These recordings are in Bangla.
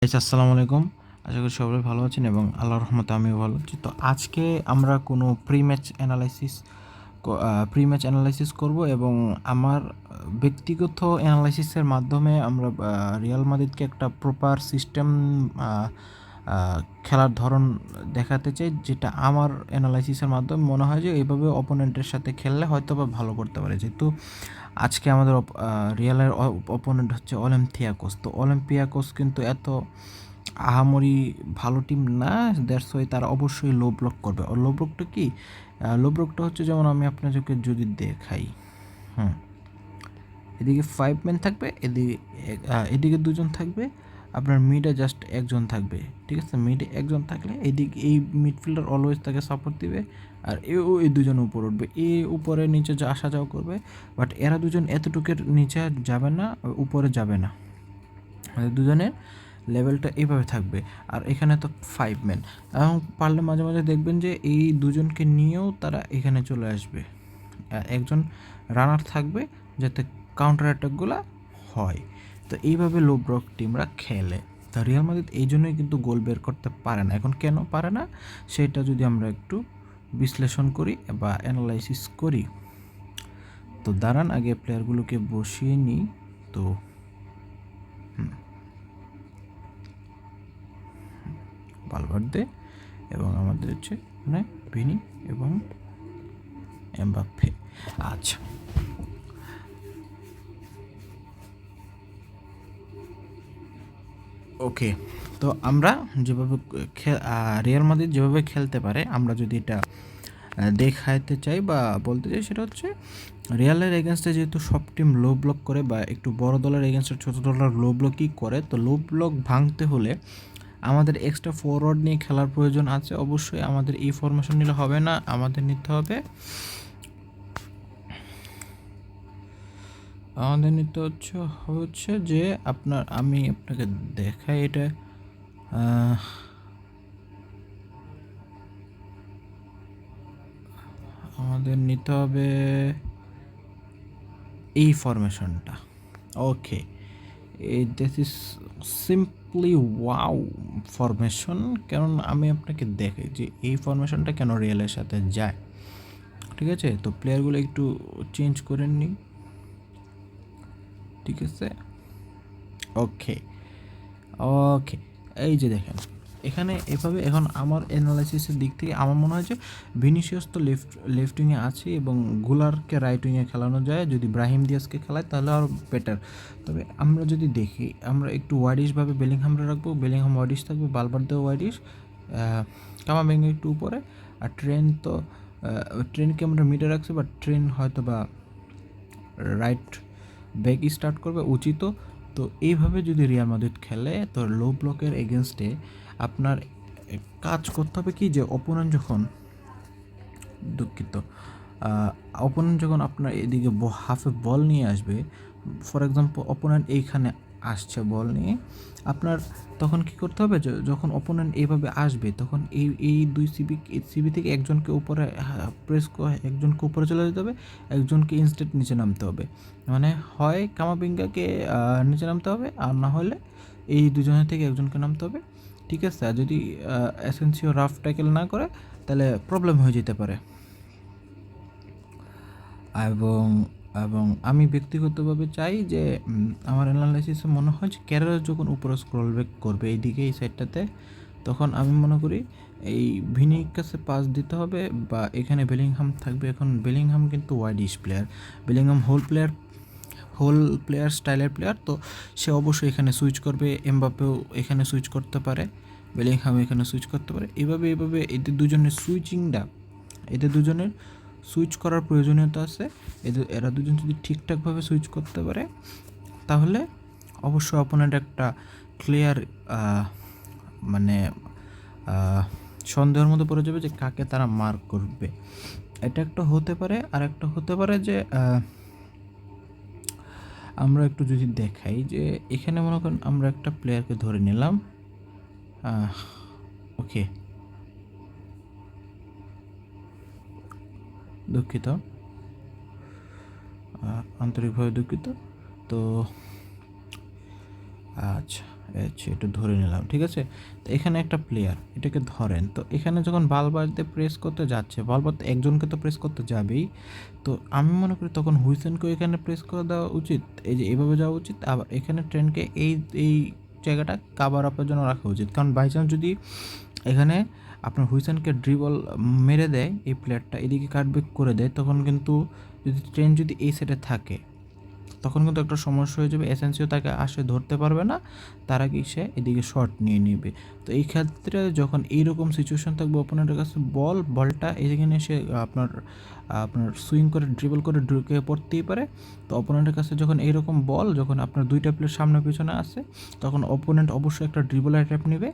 আসসালামু আলাইকুম। আশা করি সবাই ভালো আছেন এবং আল্লাহর রহমতে আমিও ভালো আছি। তো আজকে আমরা কোনো প্রি ম্যাচ অ্যানালাইসিস করব এবং আমার ব্যক্তিগত অ্যানালাইসিসের মাধ্যমে আমরা রিয়াল মাদ্রিদকে একটা প্রপার সিস্টেম খেলার ধরন দেখাতে চাই, যেটা আমার অ্যানালাইসিসের মাধ্যমে মনে হয় যে এইভাবে অপোনেন্টের সাথে খেললে হয়তো বা ভালো করতে পারে। যেহেতু আজকে আমাদের রিয়ালের অপোনেন্ট হচ্ছে অলিম্পিয়াকোস। তো অলিম্পিয়াকোস কিন্তু এত আহামরি ভালো টিম না, দ্যাটস ওয়াই তারা অবশ্যই লো ব্লক করবে। আর লো ব্লকটা কি? লো ব্লকটা হচ্ছে যেমন আমি আপনাদেরকে যদি দেখাই, হুম, এদিকে 5 ম্যান থাকবে, এদিকে দুজন থাকবে, আপনার মিডে জাস্ট একজন থাকবে। ঠিক আছে, মিডে একজন থাকলে এদিকে এই মিডফিল্ডার অলওয়েজ তাকে সাপোর্ট দিবে, আর এই দুজন উপর উঠবে, উপরে নিচে আসা যাওয়া করবে। বাট এরা দুজন এতটুকুর নিচে যাবে না, উপরে যাবে না, দুজনের লেভেলটা এইভাবে থাকবে। আর এখানে তো 5 ম্যান, এবং পারলে মাঝে মাঝে দেখবেন যে এই দুজনকে নিয়েও তারা এখানে চলে আসবে। একজন রানার থাকবে যাতে কাউন্টার অ্যাটাকগুলো হয়। তো এইভাবে লো ব্লক টিমরা খেলে। তা রিয়াল মাদ্রিদ এই জন্যই কিন্তু গোল বের করতে পারে না। এখন কেন পারে না সেটা যদি আমরা একটু বিশ্লেষণ করি বা অ্যানালাইসিস করি, তো দাঁড়ান আগে প্লেয়ারগুলোকে বসিয়ে নিই। তো ভালভার্দে এবং আমাদের হচ্ছে মানে ভিনি এবং এমবাপ্পে। আচ্ছা, ওকে। তো আমরা যেভাবে রিয়াল মাদ্রিদ যেভাবে খেলতে পারে, আমরা যদি এটা দেখাইতে চাই বা বলতে চাই, সেটা হচ্ছে রিয়ালের এগেনস্টে যেহেতু সব টিম লো ব্লক করে বা একটু বড় দলের এগেনস্টে ছোটো দলের লো ব্লকই করে, তো লো ব্লক ভাঙতে হলে আমাদের এক্সট্রা ফরওয়ার্ড নিয়ে খেলার প্রয়োজন আছে। অবশ্যই আমাদের এই ফরমেশন নিলে হবে না, আমাদের নিতে হবে হচ্ছে যে আমি আপনাকে দেখাই এটা। আমাদের নিতে হবে এই ফরমেশনটা। Okay, this is simply wow formation. কারণ আমি আপনাকে দেখাই যে এই ফরমেশনটা কেন রিয়েলের সাথে যায়। ঠিক আছে, তো প্লেয়ারগুলো একটু চেঞ্জ করে নিই। ঠিক আছে, ওকে ওকে। এই যে দেখেন এখানে এভাবে, এখন আমার অ্যানালাইসিসের দিক থেকে আমার মনে হয় যে ভিনিসিয়াস তো লেফট উইংয়ে আছে এবং গুলারকে রাইট উইংয়ে খেলানো যায়। যদি ব্রাহিম দিয়াসকে খেলায় তাহলে আরও বেটার। তবে আমরা যদি দেখি, আমরা একটু ওয়াইডিশভাবে বেলিংহামরা রাখবো, বেলিংহাম ওয়াইডিশ থাকবে, বালবার্দেও ওয়াইডিশ, কামাভিঙ্গা একটু উপরে, আর ট্রেনকে আমরা মিডে রাখছি, বাট ট্রেন হয়তো বা রাইট ব্যাক স্টার্ট করবে উচিত। তো এইভাবে যদি রিয়াল মাদ্রিদ খেলে, তো লো ব্লকের এগেনস্টে আপনার কাজ করতে হবে কি, যে অপোনেন্ট যখন আপনার এদিকে হাফে বল নিয়ে আসবে, ফর এক্সাম্পল অপোনেন্ট এইখানে আসছে বল নিয়ে, আপনার তখন কি করতে হবে, যখন অপোনেন্ট এইভাবে আসবে, তখন এই দুই সিবি থেকে একজনকে উপরে একজনকে উপরে চলে যেতে হবে, একজনকে ইনস্টেন্ট নিচে নামতে হবে। মানে হয় কামাবিঙ্গাকে নিচে নামতে হবে, আর না হলে এই দুজনের থেকে একজনকে নামতে হবে। ঠিক আছে, আর যদি এসেন্সিও রাফ ট্যাকেল না করে তাহলে প্রবলেম হয়ে যেতে পারে। এবং এবং আমি ব্যক্তিগতভাবে চাই যে আমার অ্যানালাইসিসে মনে হয় যে ক্যারিয়ার যখন উপরে স্ক্রল ব্যাক করবে এইদিকে এই সাইডটাতে, তখন আমি মনে করি এই ভিনির কাছে পাস দিতে হবে, বা এখানে বেলিংহাম থাকবে। এখন বেলিংহাম কিন্তু ওয়াইডিশ প্লেয়ার, বেলিংহাম হোল প্লেয়ার স্টাইলের প্লেয়ার, তো সে অবশ্যই এখানে সুইচ করবে। এমবাপ্পেও এখানে সুইচ করতে পারে, বেলিংহাম এখানে সুইচ করতে পারে। এভাবে এদের দুজনের সুইচ করার প্রয়োজনীয়তা আছে। এরা দুজন যদি ঠিকঠাকভাবে সুইচ করতে পারে, তাহলে অবশ্যই অপোনেন্ট একটা ক্লিয়ার মানে সন্দেহের মধ্যে পড়ে যাবে যে কাকে তারা মার্ক করবে। এটা একটা হতে পারে। আর একটা হতে পারে যে আমরা একটু যদি দেখাই যে এখানে মনে করেন আমরা একটা প্লেয়ারকে ধরে নিলাম, ওকে, দুঃখিত, আন্তরিকভাবে দুঃখিত। তো আচ্ছা, আচ্ছা, একটু ধরে নিলাম, ঠিক আছে। তো এখানে একটা প্লেয়ার, এটাকে ধরেন। তো এখানে যখন বল বাড়তে প্রেস করতে যাচ্ছে, বল বাড়তে একজনকে তো প্রেস করতে যাবেই। তো আমি মনে করি তখন হুইসেনকেও এখানে প্রেস করে দেওয়া উচিত, এই যে এইভাবে যাওয়া উচিত। আবার এখানে ট্রেনকে এই এই জায়গাটা কাভার আপের জন্য রাখা উচিত, কারণ বাই চান্স যদি এখানে আপনার হুইসেনকে ড্রিবল মেরে দেয়, এই প্লেয়ারটা এদিকে কাটব্যাক করে দেয়, তখন কিন্তু যদি ট্রেন যদি এই সাইডে থাকে তখন কিন্তু একটা সমস্যা হয়ে যাবে। এসেন্সিও তাকে আসে ধরতে পারবে না, তার আগে সে এদিকে শট নিয়ে নেবে। তো এই ক্ষেত্রে যখন এইরকম সিচুয়েশন থাকবে অপোনেন্টের কাছে, বলটা এখানে সে আপনার আপনার সুইং করে ড্রিবল করে ঢুকে পড়তেই পারে। তো অপোনেন্টের কাছে যখন এইরকম বল, যখন আপনার দুইটা প্লেয়ার সামনে পিছনে আসে, তখন অপোনেন্ট অবশ্যই একটা ড্রিবল অ্যাটাক নেবে।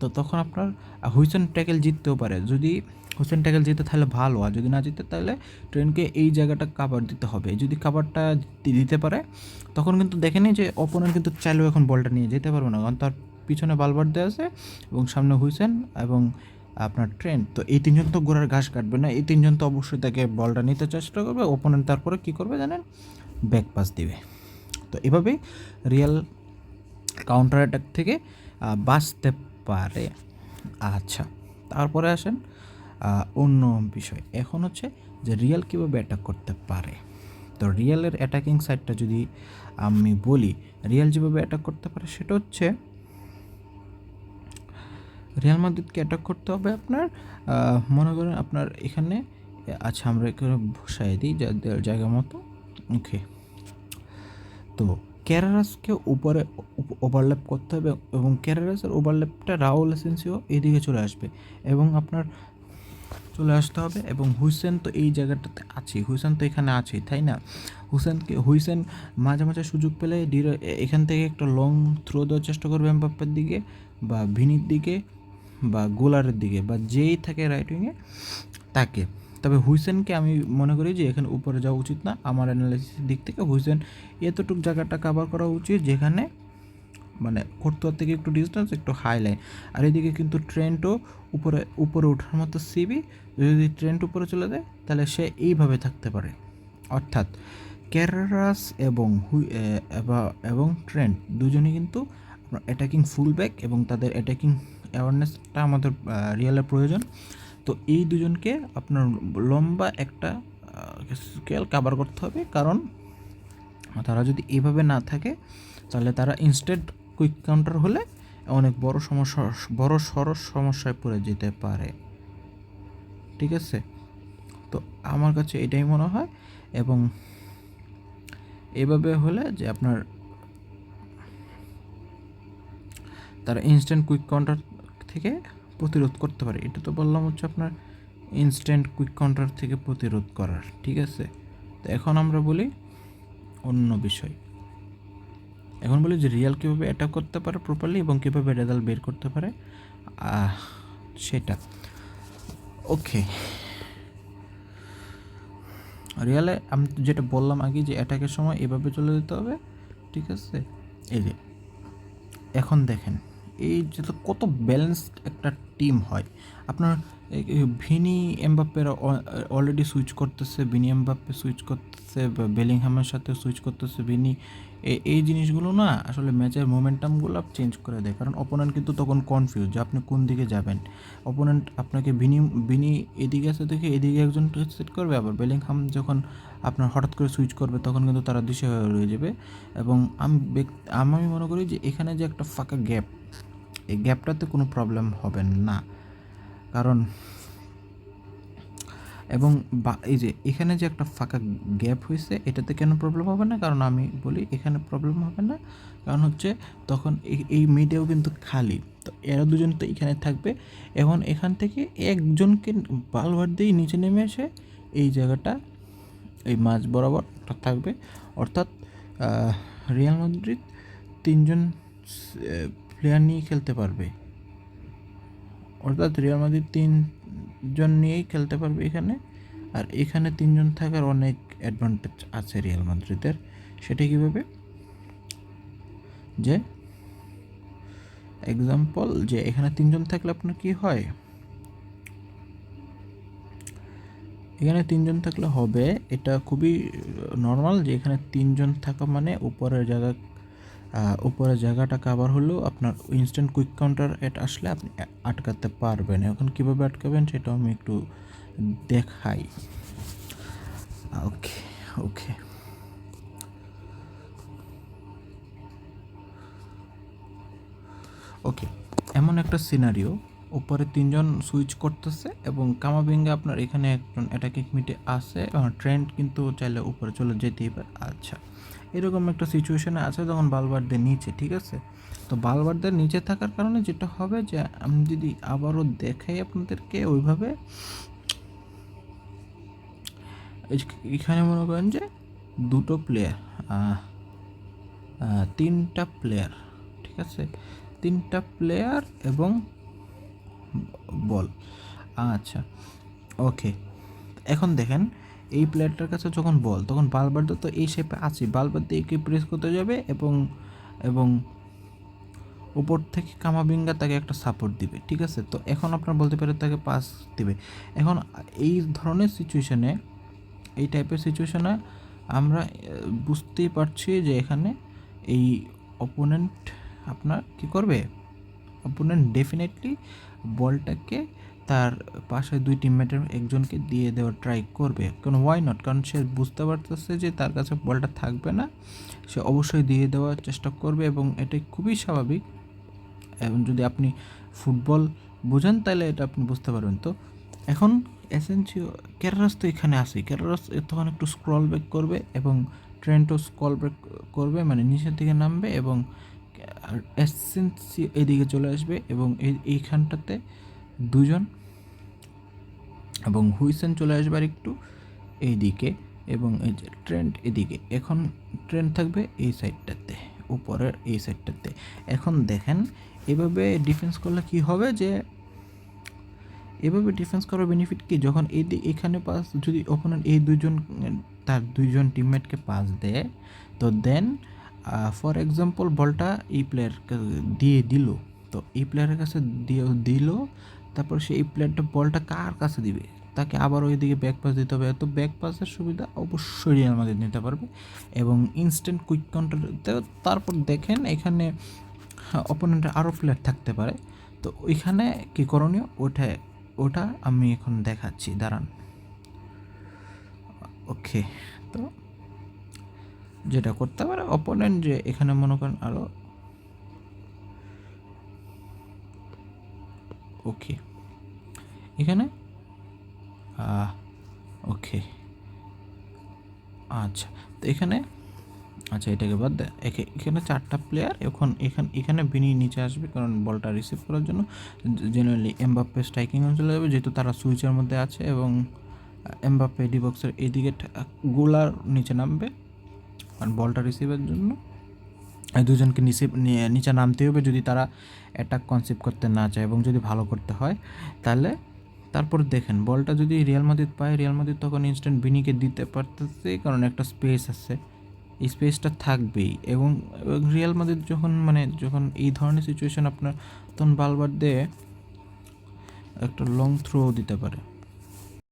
তো তখন আপনার হুইসেন ট্যাকেল জিততেও পারে। যদি হুইসেন ট্যাকেল জিতে তাহলে ভালো, আর যদি না জিতে তাহলে ট্রেনকে এই জায়গাটা কাভার দিতে হবে। যদি কাভারটা দিতে পারে তখন কিন্তু দেখেনি যে অপোনেন্ট কিন্তু চাইলেও এখন বলটা নিয়ে যেতে পারবে না, কারণ তার পিছনে বালবার দেওয়া আছে এবং সামনে হুইসেন এবং আপনার ট্রেন। তো এই তিনজন তো ঘোড়ার ঘাস কাটবে না, এই তিনজন তো অবশ্যই তাকে বলটা নিতে চেষ্টা করবে। অপোনেন্ট তারপরে কী করবে জানেন, ব্যাক পাস দিবে। তো এভাবেই রিয়াল কাউন্টার অ্যাটাক থেকে বাঁচতে পারে। আচ্ছা, তারপরে আসেন অন্য বিষয়। এখন হচ্ছে যে রিয়াল কীভাবে অ্যাটাক করতে পারে। তো রিয়ালের অ্যাটাকিং সাইডটা যদি আমি বলি, রিয়াল যেভাবে অ্যাটাক করতে পারে সেটা হচ্ছে রিয়াল মাদ্রিদকে অ্যাটাক করতে হবে আপনার মনে করেন আপনার এখানে। আচ্ছা, আমরা এখানে বসাই দিই জায়গা মতো। ওকে, তো ক্যারারাসকে উপরে ওভারল্যাপ করতে হবে এবং ক্যারারাসের ওভারল্যাপটা রাউল এসেন্সিও এইদিকে চলে আসবে এবং আপনার চলে আসতে হবে। এবং হুইসেন তো এই জায়গাটাতে আছে, হুইসেন তো এখানে আছেই, তাই না? হুইসেন মাঝে মাঝে সুযোগ পেলে এখান থেকে একটা লং থ্রো দেওয়ার চেষ্টা করবে এমবাপ্পের দিকে বা ভিনির দিকে বা গোলারের দিকে বা যেই থাকে রাইট উইংয়ে তাকে। তবে হুইসেনকে আমি মনে করি যে এখানে উপরে যাওয়া উচিত না। আমার অ্যানালাইসিসের দিক থেকে হুইসেন এতটুকু জায়গাটা কাভার করা উচিত যেখানে মানে কোর্তুয়ার থেকে একটু ডিস্টেন্স, একটু হাই লাইন। আর এদিকে কিন্তু ট্রেন্টও উপরে উপরে ওঠার মতো সিবি, যদি ট্রেন্ট উপরে চলে যায় তাহলে সে এইভাবে থাকতে পারে। অর্থাৎ ক্যারারাস এবং ট্রেন্ট দুজনেই কিন্তু আপনার অ্যাটাকিং ফুল ব্যাক এবং তাদের অ্যাটাকিং অ্যাওয়ারনেসটা আমাদের রিয়ালের প্রয়োজন। তো এই দুজনকে আপনার লম্বা একটা স্কেল কাভার করতে হবে, কারণ তারা যদি এইভাবে না থাকে তাহলে তারা ইনস্ট্যান্ট কুইক কাউন্টার হলে অনেক বড় সড় সমস্যায় পড়ে যেতে পারে। ঠিক আছে, তো আমার কাছে এটাই মনে হয়। এবং এভাবে হলে যে আপনার তারা ইনস্ট্যান্ট কুইক কাউন্টার থেকে প্রতিরোধ করতে পারে। এটা তো বললাম হচ্ছে আপনার ইনস্ট্যান্ট কুইক কাউন্টার থেকে প্রতিরোধ করার। ঠিক আছে, তো এখন আমরা বলি অন্য বিষয়। এখন বলি যে রিয়াল কীভাবে অ্যাটাক করতে পারে প্রপারলি এবং কীভাবে রেজাল্ট বের করতে পারে সেটা। ওকে, রিয়ালে আমি যেটা বললাম আগে যে অ্যাটাকের সময় এভাবে চলে যেতে হবে। ঠিক আছে, এই যে এখন দেখেন এই যে তো কত ব্যালেন্সড একটা টিম হয়। আপনার ভিনি এমবাপ্পের অলরেডি সুইচ করতেছে, ভিনি এমবাপ্পে সুইচ করতেছে, বেলিংহামের সাথে সুইচ করতেছে ভিনি। এই জিনিসগুলো না আসলে ম্যাচের মোমেন্টামগুলো চেঞ্জ করে দেয়, কারণ অপোনেন্ট কিন্তু তখন কনফিউজ যে আপনি কোন দিকে যাবেন। অপোনেন্ট আপনাকে ভিনি এদিকে আছে দেখে এদিকে একজন সেট করবে, আবার বেলিংহাম যখন আপনার হঠাৎ করে সুইচ করবে তখন কিন্তু তারা দিশেহারা রয়ে যাবে। এবং আমি মনে করি যে এখানে যে একটা ফাঁকা গ্যাপ, এই গ্যাপটাতে কোনো প্রবলেম হবে না, কারণ এবং এই যে এখানে যে একটা ফাঁকা গ্যাপ হয়েছে এটাতে কেন প্রবলেম হবে না, কারণ আমি বলি এখানে প্রবলেম হবে না কারণ হচ্ছে তখন এই মিডেও কিন্তু খালি, তো এরা দুজন তো এখানে থাকবে। এখন এখান থেকে একজনকে বালভার দিয়ে নিচে নেমে এসে এই জায়গাটা এই মাঝ বরাবর থাকবে। অর্থাৎ রিয়াল মাদ্রিদ তিনজন প্লেয়ার নিয়ে খেলতে পারবে, অর্থাৎ রিয়াল মাদ্রিদ তিনজন নিয়েই খেলতে পারবে এখানে। আর এখানে তিনজন থাকার অনেক অ্যাডভান্টেজ আছে রিয়াল মাদ্রিদের। সেটা কীভাবে, যে এক্সাম্পল যে এখানে তিনজন থাকলে আপনার কী হয়, এখানে তিনজন থাকলে হবে এটা খুবই নর্মাল যে এখানে তিনজন থাকা মানে উপরের জায়গা উপরে জায়গাটা কাভার হলেও আপনার ইনস্ট্যান্ট কুইক কাউন্টার এটা আসলে আপনি আটকাতে পারবেন। এখন কীভাবে আটকাবেন সেটাও আমি একটু দেখাই। ওকে ওকে ওকে এমন একটা সিনারিও, উপরে 3জন সুইচ করতেছে এবং কামাবিঙ্গা আপনার এখানে একজন অ্যাটাকিং মিটে আছে, ট্রেন্ড কিন্তু চাইলে উপরে চলে যেতেই পারে। আচ্ছা, এরকম একটা সিচুয়েশনে আছে যখন বালবারদের নিচে, ঠিক আছে? তো বালবারদের নিচে থাকার কারণে যেটা হবে যে আমি যদি আবারও দেখাই আপনাদেরকে ওইভাবে, এখানে মনে করেন যে দুটো প্লেয়ার, 3টা প্লেয়ার, ঠিক আছে? 3টা প্লেয়ার এবং বল। আচ্ছা ওকে, এখন দেখেন এই প্লেয়ারটার কাছে যখন বল, তখন বালবার্দে তো এই শেপে আছে, বালবার্দে একে প্রেস করতে যাবে এবং এবং উপর থেকে কামাবিঙ্গা তাকে একটা সাপোর্ট দিবে, ঠিক আছে? তো এখন আপনার বলতে পারে তাকে পাস দিবে। এখন এই ধরনের সিচুয়েশনে, এই টাইপের সিচুয়েশনে আমরা বুঝতেই পারছি যে এখানে এই অপোনেন্ট আপনার কী করবে, অপোনেন্ট ডেফিনেটলি বলটাকে তার পাশে 2 টিমমেটের একজনকে দিয়ে দেওয়ার ট্রাই করবে। কারণ ওয়াই নট, কারণ সে বুঝতে পারতেছে যে তার কাছে বলটা থাকবে না, সে অবশ্যই দিয়ে দেওয়ার চেষ্টা করবে এবং এটাই খুবই স্বাভাবিক। এবং যদি আপনি ফুটবল বোঝেন তাহলে এটা আপনি বুঝতে পারবেন। তো এখন এসেনসিও, ক্যারেরাস তো এখানে আসে, ক্যারেরাস তখন একটু স্ক্রল ব্যাক করবে এবং ট্রেন্টও স্ক্রল ব্যাক করবে, মানে নিচের দিকে নামবে এবং এসেনসিও এদিকে চলে আসবে এবং এইখানটাতে 2জন এবং হুইসেন চলে আসবে আর একটু এইদিকে এবং এই যে ট্রেন্ট এদিকে। এখন ট্রেন্ট থাকবে এই সাইডটাতে, উপরের এই সাইডটাতে। এখন দেখেন এভাবে ডিফেন্স করলে কি হবে, যে এভাবে ডিফেন্স করার বেনিফিট কি, যখন এখানে পাস যদি অপোনেন্ট এই 2জন তার 2জন টিমমেটকে পাস দেয়, তো দেন ফর এক্সাম্পল বলটা এই প্লেয়ারকে দিয়ে দিল, তো এই প্লেয়ারের কাছে দিয়ে দিল, তারপর সে এই প্লেয়ারটা বলটা কার কাছে দিবে, তাকে আবার ওইদিকে ব্যাক পাস দিতে হবে। তো ব্যাক পাসের সুবিধা অবশ্যই রিয়াল মাদ্রিদ নিতে পারবে এবং ইনস্ট্যান্ট কুইক কাউন্টার। তারপর দেখেন এখানে অপোনেন্টের আরও প্লেয়ার থাকতে পারে, তো ওইখানে কী করণীয় ওটা আমি এখন দেখাচ্ছি, দাঁড়ান। ওকে, তো যেটা করতে পারে অপোনেন্ট, যে এখানে মনে করেন আরও, ওকে এখানে ওকে আচ্ছা, তো এখানে আচ্ছা এটাকে বাদ দেয়, এখানে 4টা প্লেয়ার, এখানে বিনি নিচে আসবে কারণ বলটা রিসিভ করার জন্য। জেনারেলি এমবাপ্পে স্ট্রাইকিং চলে যাবে যেহেতু তারা সুইচের মধ্যে আছে এবং এমবাপ্পে ডি বক্সের এইদিকে গোলার নিচে নামবে কারণ বলটা রিসিভের জন্য। এই 2জনকে নিচে নামতে হবে যদি তারা অ্যাটাক কনসেপ্ট করতে না চায় এবং যদি ভালো করতে হয় তাহলে। তারপর দেখেন বলটা যদি রিয়াল মাদ্রিদ পায়, রিয়াল মাদ্রিদ তখন ইনস্ট্যান্ট বিনিকে দিতে পারতেছে কারণ একটা স্পেস আছে, এই স্পেসটা থাকবেই। এবং রিয়াল মাদ্রিদ যখন এই ধরনের সিচুয়েশন আপনার, তখন বালবার্দে একটা লং থ্রো দিতে পারে।